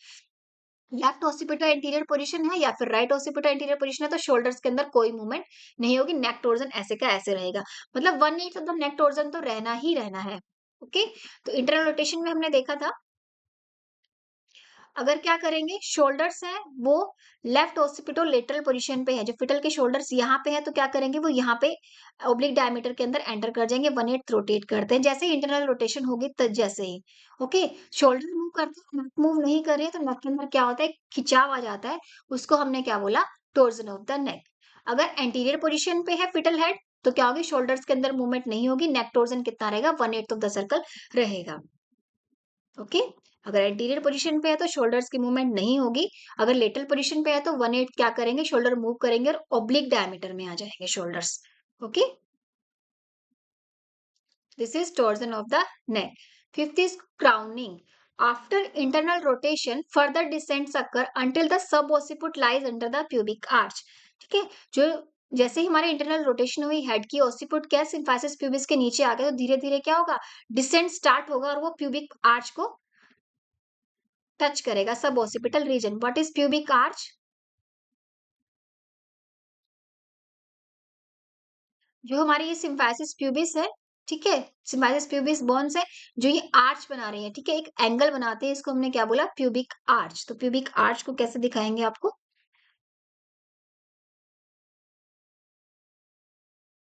left occipital anterior position है या फिर राइट occipital anterior पोजीशन है तो शोल्डर्स के अंदर कोई मूवमेंट नहीं होगी, नेक टोर्जन ऐसे का ऐसे रहेगा। मतलब 1/8 ऑफ द नेक टोर्जन तो रहना ही रहना है, ओके? तो इंटरनल रोटेशन में हमने देखा था, अगर क्या करेंगे, शोल्डर्स हैं वो लेफ्ट ऑसिपिटो लेटरल पोजीशन पे है, जो फिटल के शोल्डर्स यहाँ पे है तो क्या करेंगे, वो यहाँ पे ओब्लिक डायमीटर के अंदर एंटर कर जाएंगे, 1/8 रोटेट करते हैं, जैसे ही इंटरनल रोटेशन होगी तब जैसे ही, ओके? शोल्डर मूव करते हैं, नेक मूव नहीं कर रही है, तो नेक के अंदर क्या होता है, खिंचाव आ जाता है, उसको हमने क्या बोला, टोर्जन ऑफ द नेक। अगर एंटीरियर पोजिशन पे है फिटल हेड तो क्या होगी, शोल्डर्स के अंदर मूवमेंट नहीं होगी, नेक टोर्जन कितना रहेगा, 1/8 ऑफ द सर्कल रहेगा, ओके? अगर एंटीरियर पोजीशन पे है तो शोल्डर्स की मूवमेंट नहीं होगी, अगर लेटरल पोजीशन पे है तो 1/8 क्या करेंगे, शोल्डर मूव करेंगे और ऑब्लिक डायमीटर में आ जाएंगे shoulders, okay? This is torsion of the neck. Fifth is crowning. After internal rotation further descents occur until the sub occiput lies under the pubic arch, ठीक है? जो जैसे ही हमारे इंटरनल रोटेशन हुई, हेड की ओसिपुट क्या सिम्फाइसिस प्यूबिस के नीचे आ गया, तो धीरे धीरे क्या होगा, डिसेंट स्टार्ट होगा और वो प्यूबिक आर्च को टच करेगा, सब occipital region. What is pubic arch? जो हमारी ये सिम्फाइसिस प्यूबिस है, ठीक है, सिम्फाइसिस प्यूबिस बोन्स है, जो ये आर्च बना रही है, ठीक है, एक एंगल बनाते हैं, इसको हमने क्या बोला, प्यूबिक आर्च। तो प्यूबिक आर्च को कैसे दिखाएंगे आपको,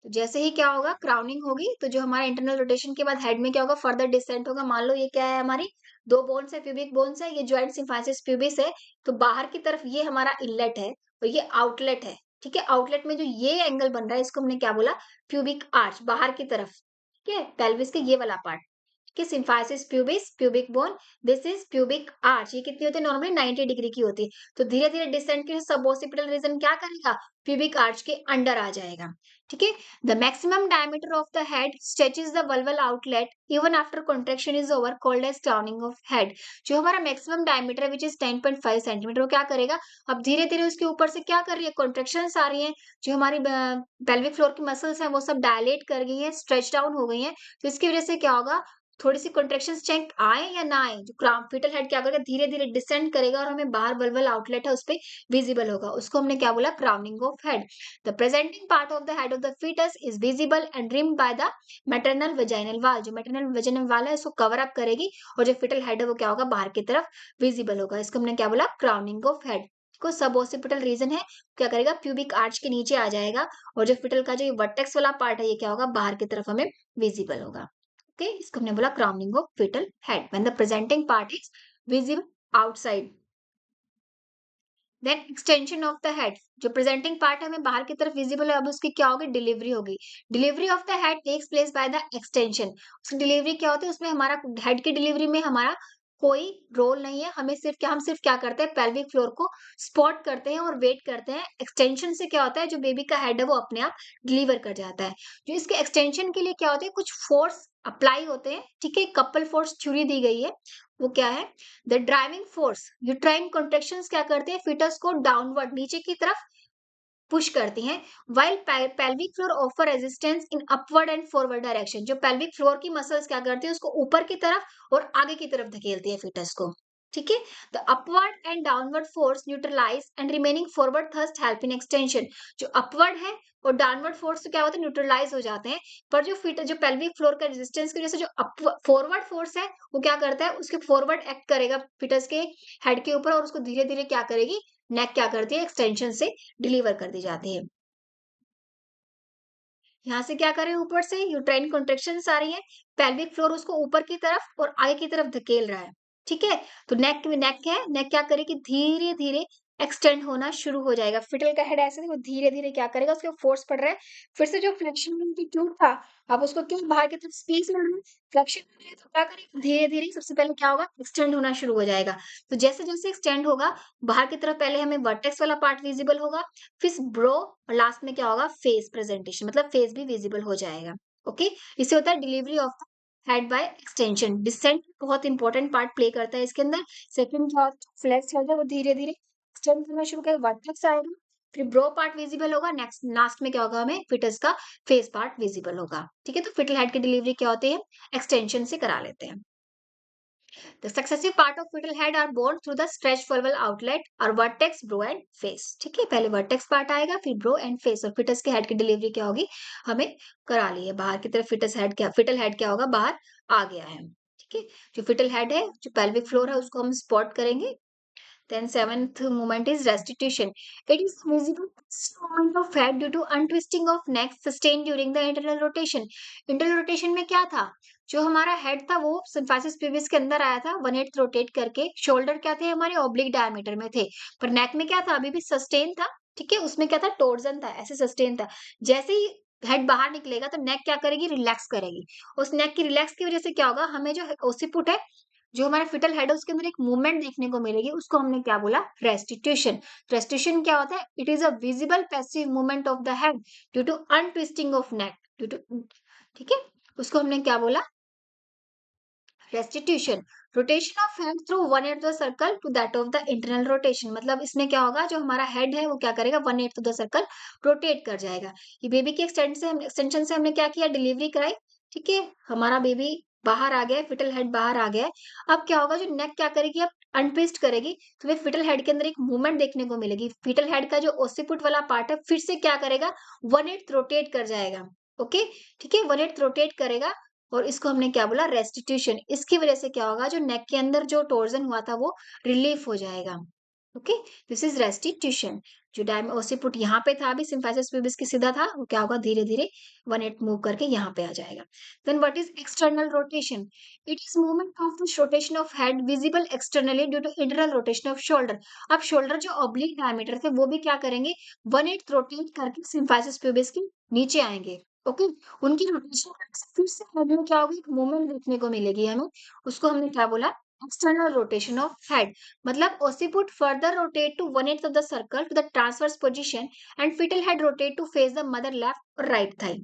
तो जैसे ही क्या होगा, क्राउनिंग होगी, तो जो हमारा इंटरनल रोटेशन के बाद हेड में क्या होगा, फर्दर डिसेंट होगा। मान लो ये क्या है, हमारी दो बोन्स है, प्यूबिक बोन्स है, ये ज्वाइंट सिम्फाइसिस प्यूबिस है, तो बाहर की तरफ ये हमारा इनलेट है और ये आउटलेट है, ठीक है? आउटलेट में जो ये एंगल बन रहा है, इसको हमने क्या बोला, प्यूबिक आर्च, बाहर की तरफ, ठीक है, पेल्विस के ये वाला पार्ट, कि symphysis pubis, pubic bone, this is pubic arch. ये कितनी होती है, नॉर्मली 90 डिग्री की होती है। तो धीरे धीरे डिसेंट के सब ओसिपिटल रीजन क्या करेगा, प्यूबिक आर्च के अंडर आ जाएगा, ठीक है? The maximum diameter of the head stretches the vulval outlet even after contraction is over, called as crowning of head. जो हमारा मैक्सिमम डायमीटर है विच इज 10.5 सेंटीमीटर, वो क्या करेगा, अब धीरे धीरे उसके ऊपर से क्या कर रही है, कॉन्ट्रेक्शंस आ रही है, जो हमारी पेल्विक फ्लोर की मसल्स हैं वो सब डायलेट कर गई है, स्ट्रेच डाउन हो गई है, तो इसकी वजह से क्या होगा, थोड़ी सी कॉन्ट्रेक्शंस चेक आए या ना आए, जो फिटल हेड क्या करेगा, धीरे धीरे डिसेंड करेगा और हमें बाहर वल्वल आउटलेट है उस पर विजिबल होगा, उसको हमने क्या बोला, crowning of head. The presenting part of the head of the fetus is visible and rimmed by the maternal vaginal wall। जो maternal vaginal wall है इसको कवर अप करेगी और जो fetal head है वो क्या होगा, बाहर की तरफ विजिबल होगा, इसको हमने क्या बोला, क्राउनिंग ऑफ हेड। को सब ओसिपिटल रीजन है, क्या करेगा, प्यूबिक आर्च के नीचे आ जाएगा और जो फिटल का जो वर्टेक्स वाला पार्ट है ये क्या होगा, बाहर की तरफ हमें विजिबल होगा, ओके? इसको हमने बोला crowning of fetal head when the presenting part is visible outside। Then extension of the head, जो प्रेजेंटिंग पार्ट है हमें बाहर की तरफ विजिबल है, अब उसकी क्या होगी, डिलीवरी होगी। Delivery of the head takes place by the extension. उसकी डिलीवरी क्या होती है, उसमें हमारा हेड की डिलीवरी में हमारा कोई रोल नहीं है, हम सिर्फ क्या करते हैं, पेल्विक फ्लोर को स्पॉट करते हैं और वेट करते हैं। एक्सटेंशन से क्या होता है, जो बेबी का हेड है वो अपने आप डिलीवर कर जाता है। जो इसके एक्सटेंशन के लिए क्या होता है, कुछ फोर्स अप्लाई होते हैं, ठीक है, कपल फोर्स थ्योरी दी गई है। वो क्या है, the driving force, uterine contractions क्या करते हैं, फीटस को डाउनवर्ड नीचे की तरफ पुश करती हैं, while pelvic floor offer resistance in upward and forward direction। जो pelvic floor की मसल्स क्या करती है, उसको ऊपर की तरफ और आगे की तरफ धकेलती है फीटस को, ठीक है। The upward and downward force neutralize and remaining forward thrust help in extension. जो अपवर्ड है और डाउनवर्ड फोर्स तो क्या होता है, न्यूट्रलाइज हो जाते हैं, पर जो पेल्विक फ्लोर का रेजिस्टेंस की वजह से जो अप फॉरवर्ड फोर्स है वो क्या करता है, उसके फॉरवर्ड एक्ट करेगा फीटस के हेड के ऊपर और उसको धीरे धीरे क्या करेगी, नेक क्या करती है, एक्सटेंशन से डिलीवर कर दी जाती है। यहाँ से क्या करें, ऊपर से यूट्राइन कॉन्ट्रैक्शंस आ रही है, पेल्विक फ्लोर उसको ऊपर की तरफ और आगे की तरफ धकेल रहा है, ठीक है। तो नेक है, नेक क्या करेगी, धीरे धीरे एक्सटेंड होना शुरू हो जाएगा। फिटल का हेड ऐसे देखो धीरे धीरे क्या करेगा, उसके फोर्स पड़ रहा है, फिर से जो फ्लेक्शन एम्पलीट्यूड था, अब उसको क्यों बाहर की तरफ स्पेस मिल रहा है, फ्लेक्शन हो रहा है, तो क्या करेगा, धीरे धीरे सबसे पहले क्या होगा, एक्सटेंड होना शुरू हो जाएगा। तो जैसे जैसे एक्सटेंड होगा, बाहर की तरफ पहले हमें वर्टेक्स वाला पार्ट विजिबल होगा, फिर ब्रो, और लास्ट में क्या होगा, फेस प्रेजेंटेशन, मतलब फेस भी विजिबल हो जाएगा। ओके, इससे होता है delivery of head by extension. Descent बहुत इंपॉर्टेंट पार्ट प्ले करता है इसके अंदर। सेकंड क्या होता है, फ्लेक्स हेड है वो धीरे धीरे एक्सटेंड करना शुरू करेगा, वर्टेक्स आएगा, फिर ब्रो पार्ट विजिबल होगा, नेक्स्ट लास्ट में क्या होगा, हमें फिटस का फेस पार्ट विजिबल होगा, ठीक है। तो फिटल हेड की डिलीवरी क्या होती है, एक्सटेंशन से करा लेते हैं। The successive part of fetal head are born through the stretch vulval outlet और vertex, bro and face। ठीक है, पहले vertex part आएगा, फिर bro and face, और fetus के head की डिलीवरी क्या होगी, हमें करा ली है। बाहर की तरफ fetal head क्या होगा, बाहर आ गया है, ठीक है। जो fetal head है, जो pelvic floor है, उसको हम spot करेंगे। Then seventh movement is restitution. It is visible movement of head due to untwisting of neck sustained during the internal rotation. Internal rotation में क्या था, जो हमारा हेड था वो सिम्फाइसिस प्यूबिस के अंदर आया था, 1/8 रोटेट करके। शोल्डर क्या थे, हमारे ऑब्लिक डायमीटर में थे, पर नेक में क्या था, अभी भी सस्टेन था, ठीक है। उसमें क्या था, टोर्जन था, ऐसे सस्टेन था। जैसे ही हेड बाहर निकलेगा तो नेक क्या करेगी, रिलैक्स करेगी। उस नेक की रिलैक्स की वजह से क्या होगा, हमें जो ओसिपुट है, जो हमारा फिटल हेड है, उसके अंदर एक मूवमेंट देखने को मिलेगी, उसको हमने क्या बोला, रेस्टिट्यूशन। रेस्टिट्यूशन क्या होता है, it is a visible passive movement of the head due to untwisting of neck, due to, ठीक है, उसको हमने क्या बोला, restitution. Rotation of head through 1/8 the circle to that of the internal rotation. मतलब इसमें क्या होगा, जो हमारा हेड है वो क्या करेगा, 1/8 द सर्कल रोटेट कर जाएगा। ये बेबी के एक्सटेंशन से हमने क्या किया, डिलीवरी कराई, ठीक है। हमारा बेबी बाहर आ गया है, फिटल हेड बाहर आ गया है। अब क्या होगा, जो नेक क्या करेगी, अब अनट्विस्ट करेगी, तो हमें फिटल हेड के अंदर एक मूवमेंट देखने को मिलेगी। फिटल हेड का जो ओसिपुट वाला पार्ट है, फिर से क्या करेगा, 1/8 रोटेट कर जाएगा, ओके, ठीक है, 1/8 रोटेट करेगा। और इसको हमने क्या बोला, रेस्टिट्यूशन। इसकी वजह से क्या होगा, जो नेक के अंदर जो टोर्जन हुआ था वो रिलीफ हो जाएगा, ओके, दिस इज रेस्टिट्यूशन। जो डायम ओसिपुट यहाँ पे था, अभी सिम्फाइसिस प्यूबिस की सीधा था, वो क्या होगा, धीरे धीरे 1/8 मूव करके यहाँ पे आ जाएगा। Then what is external rotation, it is movement of the rotation of head visible externally due to internal rotation of shoulder. अब शोल्डर जो ऑब्लिक डायमीटर थे वो भी क्या करेंगे, 1/8 रोटेट करके सिम्फाइसिस प्यूबिस के नीचे आएंगे, ओके। उनकी रोटेशन फिर से हेड में क्या होगी, एक मूवमेंट देखने को मिलेगी हमें, उसको हमने क्या बोला, एक्सटर्नल रोटेशन ऑफ हेड। मतलब occiput further rotate to 1/8 of the circle to the transverse position and fetal head rotate to face the mother left or right thigh।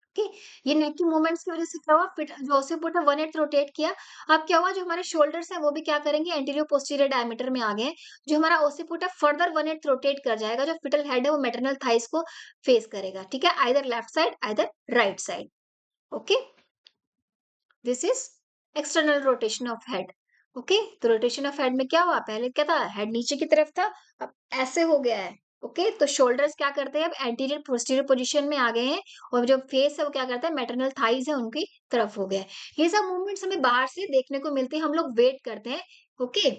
Okay? ये नेक की मूवमेंट्स की वजह से क्या हुआ, जो occiput है 1/8 रोटेट किया। अब क्या हुआ, जो हमारे शोल्डर्स हैं वो भी क्या करेंगे, एंटीरियर पोस्टीरियर डायमीटर में आ गए हैं। जो हमारा occiput है फर्दर 1/8 रोटेट कर जाएगा, जो फिटल हेड है वो मैटरनल थाइस को फेस करेगा, ठीक है, either left side either right side, okay. This is external rotation of head, okay. तो रोटेशन ऑफ हेड में क्या हुआ, पहले क्या था, हेड नीचे की तरफ था, अब ऐसे हो गया है, ओके। तो शोल्डर्स क्या करते हैं, अब एंटीरियर पोस्टीरियर पोजीशन में आ गए हैं, और जो फेस है वो क्या करता है, मैटरनल थाइज है उनकी तरफ हो गया है। ये सब मूवमेंट्स हमें बाहर से देखने को मिलते हैं, हम लोग वेट करते हैं, okay.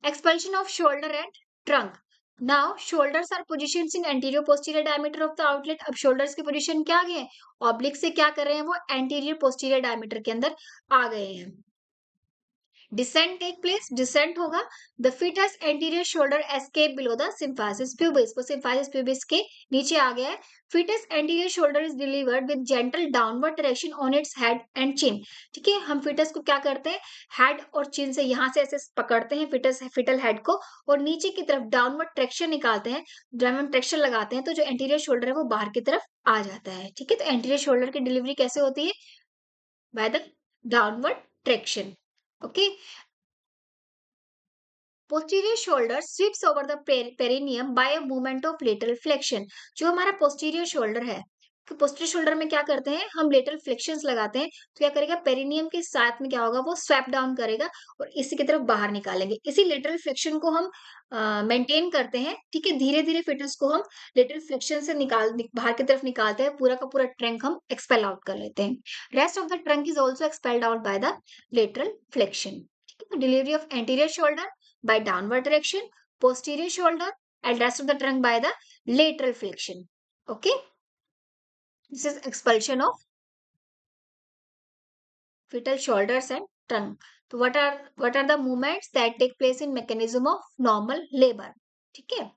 Expulsion of shoulder and trunk. Now shoulders are positioned in anterior posterior diameter of the outlet. अब shoulders की position क्या आ गए हैं, oblique से क्या कर रहे हैं, वो anterior posterior diameter के अंदर आ गए हैं। डिसेंट टेक प्लेस, डिसेंट होगा। The fetus anterior shoulder escape below the symphysis pubis, वो सिम्फाइसिस प्यूबिस के नीचे आ गया है। Fetus anterior shoulder is delivered with gentle downward direction on its head and chin. ठीक है, हम फीटस को क्या करते हैं, हेड और चिन से यहाँ से ऐसे पकड़ते हैं फीटल हेड को, और नीचे की तरफ डाउनवर्ड ट्रैक्शन निकालते हैं, डाउनवर्ड ट्रैक्शन लगाते हैं, तो जो एंटीरियर शोल्डर है वो बाहर की तरफ आ जाता है। ठीक है, तो एंटीरियर शोल्डर की डिलीवरी कैसे होती है, by the downward traction. Okay, posterior shoulder sweeps over the perineum by a movement of lateral flexion। जो हमारा posterior shoulder है, तो posterior shoulder में क्या करते हैं, हम lateral flexions लगाते हैं, तो क्या करेगा, पेरिनियम के साथ में क्या होगा, वो स्वैप डाउन करेगा और इसी की तरफ बाहर निकालेंगे। इसी लेटरल फ्लेक्शन को हम मेंटेन करते हैं। ठीक है, धीरे धीरे फिटस को हम लेटरल फ्लेक्शन से बाहर की तरफ निकालते हैं, पूरा का पूरा ट्रंक हम एक्सपेल आउट कर लेते हैं। Rest of the trunk is also expelled out by the lateral flexion. ठीक है, delivery of anterior shoulder by downward direction, posterior shoulder, and rest of the trunk by the lateral flexion. Okay, this is expulsion of fetal shoulders and trunk. So what are the movements that take place in mechanism of normal labor? ठीक है,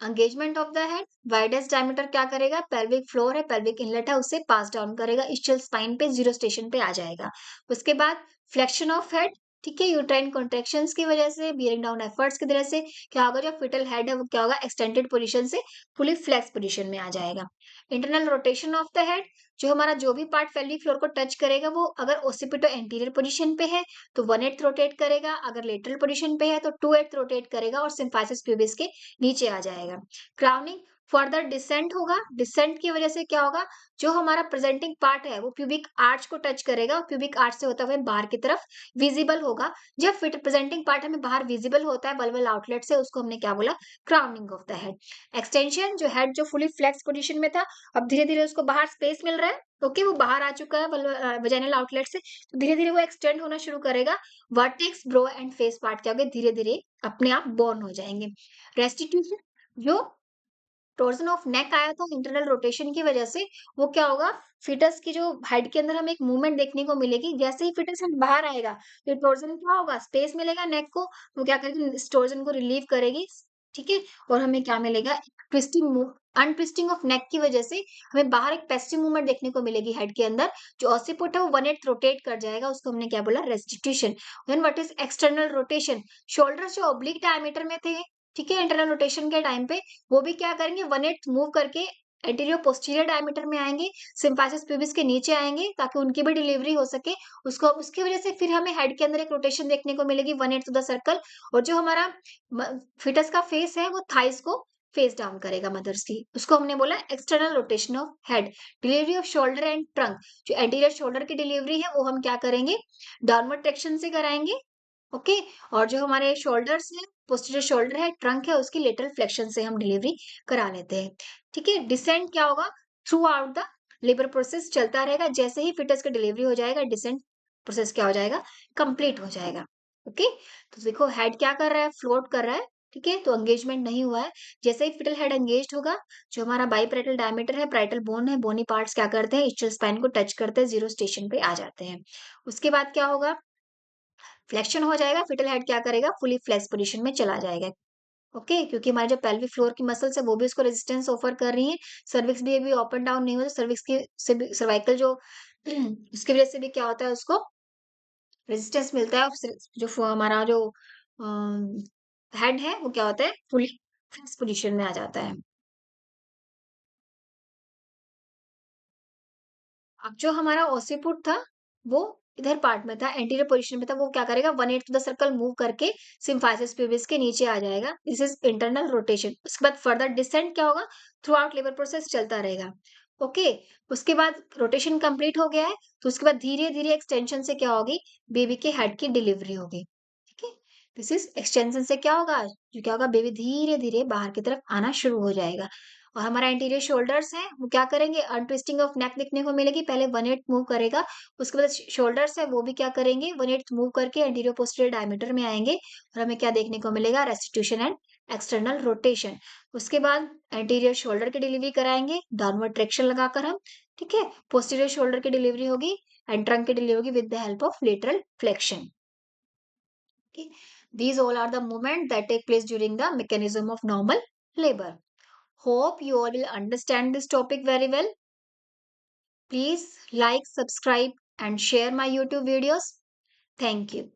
engagement of the head, widest diameter क्या करेगा, पेल्विक फ्लोर है, पेल्विक इनलेट है, उससे पास डाउन करेगा, इस्चियल स्पाइन पे जीरो स्टेशन पे आ जाएगा। उसके बाद फ्लेक्शन ऑफ हेड, ठीक है, यूट्राइन कॉन्ट्रेक्शंस की वजह से, बियरिंग डाउन एफर्ट्स की वजह से क्या होगा, जो फिटल हेड है वो क्या होगा, एक्सटेंडेड पोजीशन से फुली फ्लेक्स पोजीशन में आ जाएगा। Internal rotation of the head, जो हमारा जो भी पार्ट पेल्विक फ्लोर को टच करेगा, वो अगर ओसिपिटो एंटीरियर पोजीशन पे है तो 1/8 रोटेट करेगा, अगर लेटरल पोजीशन पे है तो 2/8 रोटेट करेगा और सिम्फाइसिस प्यूबिस के नीचे आ जाएगा। क्राउनिंग फर्दर डिसेंट होगा, डिसेंट की वजह से क्या होगा, जो हमारा प्रेजेंटिंग पार्ट है वो प्यूबिक आर्च को टच करेगा, प्यूबिक आर्च से होता हुआ बाहर की तरफ विजिबल होगा। जब फिट प्रेजेंटिंग पार्ट हमें बाहर विजिबल होता है बल्बल आउटलेट से, उसको हमने क्या बोला, crowning of the head. Extension, जो हेड जो फुली फ्लेक्स पोजीशन में था, अब धीरे धीरे उसको बाहर स्पेस मिल रहा है, ओके, वो बाहर आ चुका है वजाइनल आउटलेट से, तो धीरे धीरे वो एक्सटेंड होना शुरू करेगा। Vertex, bro and face part क्या होगा, धीरे धीरे अपने आप बॉर्न हो जाएंगे। रेस्टिट्यूशन, जो टॉर्जन ऑफ नेक आया था इंटरनल रोटेशन की वजह से, वो क्या होगा, फिटस की जो हेड के अंदर हमें एक मूवमेंट देखने को मिलेगी, जैसे ही फिटस हेड बाहर आएगा तो टॉर्जन क्या होगा, स्पेस मिलेगा नेक को, वो क्या करेगी, इस टॉर्जन को रिलीव करेगी। ठीक है, और हमें क्या मिलेगा, ट्विस्टिंग मूव, अनट्विस्टिंग ऑफ नेक की वजह से हमें बाहर एक पैसिव मूवमेंट देखने को मिलेगी हेड के अंदर, जो ऑसिपुट है वो 1/8 रोटेट कर जाएगा, उसको हमने क्या बोला, restitution. Then what is external rotation, shoulders जो ऑब्लिक डायमीटर में थे, ठीक है, इंटरनल रोटेशन के टाइम पे वो भी क्या करेंगे, 1/8 मूव करके एंटीरियर पोस्टीरियर डायमीटर में आएंगे, सिम्फाइसिस प्यूबिस के नीचे आएंगे, ताकि उनकी भी डिलीवरी हो सके। उसको उसकी वजह से फिर हमें हेड के अंदर एक रोटेशन देखने को मिलेगी 1/8 टू द सर्कल, और जो हमारा फिटस का फेस है वो थाइस को फेस डाउन करेगा मदर्स की, उसको हमने बोला external rotation of head. Delivery off shoulder and trunk, जो एंटीरियर शोल्डर की डिलीवरी है वो हम क्या करेंगे, डाउनवर्ड ट्रैक्शन से कराएंगे। ओके, और जो हमारे शोल्डर्स है, पोस्टीरियर शोल्डर है, ट्रंक है, उसकी लेटरल फ्लेक्शन से हम डिलीवरी करा लेते हैं। ठीक है, डिसेंट क्या होगा, throughout the labour process चलता रहेगा, जैसे ही फिटस का डिलीवरी हो जाएगा डिसेंट प्रोसेस क्या हो जाएगा, कंप्लीट हो जाएगा। ओके, तो देखो हेड क्या कर रहा है, फ्लोट कर रहा है। ठीक है, तो एंगेजमेंट नहीं हुआ है, जैसे ही फिटल हेड एंगेज होगा, जो हमारा बाइपैरेटल डायमीटर है, पैरेटल बोन है, बोनी पार्ट्स क्या करते हैं, इस्चियल स्पाइन को टच करते हैं, जीरो स्टेशन पे आ जाते हैं। उसके बाद क्या होगा, फ्लेक्शन हो जाएगा, फिटल हेड क्या करेगा, फुली फ्लेक्स पोजीशन में चला जाएगा। ओके, क्योंकि हमारे जो पेल्विक फ्लोर की मसल्स है वो भी उसको रेजिस्टेंस ऑफर कर रही है, सर्विक्स भी अभी ओपन डाउन नहीं हो, सर्विक्स की सर्वाइकल जो उसकी वजह से भी क्या होता है, उसको रेजिस्टेंस मिलता है, और जो हमारा जो हेड है वो क्या होता है, फुली फ्लेक्स पोजीशन में आ जाता है। अब जो हमारा ओसिपुट था वो इधर पार्ट में था, एंटीरियर पोजीशन में था, वो क्या करेगा, 1/8 टू द सर्कल मूव करके सिम्फाइसिस प्यूबिस के नीचे आ जाएगा। This is internal rotation. उसके बाद फर्दर डिसेंट क्या होगा, थ्रू आउट लेबर प्रोसेस चलता रहेगा। ओके, उसके बाद रोटेशन कंप्लीट हो गया है, तो उसके बाद धीरे धीरे एक्सटेंशन से क्या होगी, बेबी के हेड की डिलीवरी होगी। ठीक है, दिस इज एक्सटेंशन से क्या होगा, जो क्या होगा, बेबी धीरे धीरे बाहर की तरफ आना शुरू हो जाएगा। और हमारा इंटीरियर शोल्डर्स है वो क्या करेंगे, अनट्विस्टिंग ऑफ नेक देखने को मिलेगी, पहले 1/8 मूव करेगा, उसके बाद शोल्डर्स है वो भी क्या करेंगे, 1/8 मूव करके एंटीरियर पोस्टीरियर डायमीटर में आएंगे, और हमें क्या देखने को मिलेगा, रेस्टिट्यूशन एंड एक्सटर्नल रोटेशन। उसके बाद एंटीरियर शोल्डर की डिलीवरी कराएंगे डाउनवर्ड ट्रैक्शन लगाकर हम। ठीक है, पोस्टीरियर शोल्डर की डिलीवरी होगी एंड ट्रंक की डिलीवरी होगी with the help of lateral flexion. Okay. These all are the movements that take place during the mechanism of normal labor. Hope you all will understand this topic very well. Please like, subscribe, and share my YouTube videos. Thank you.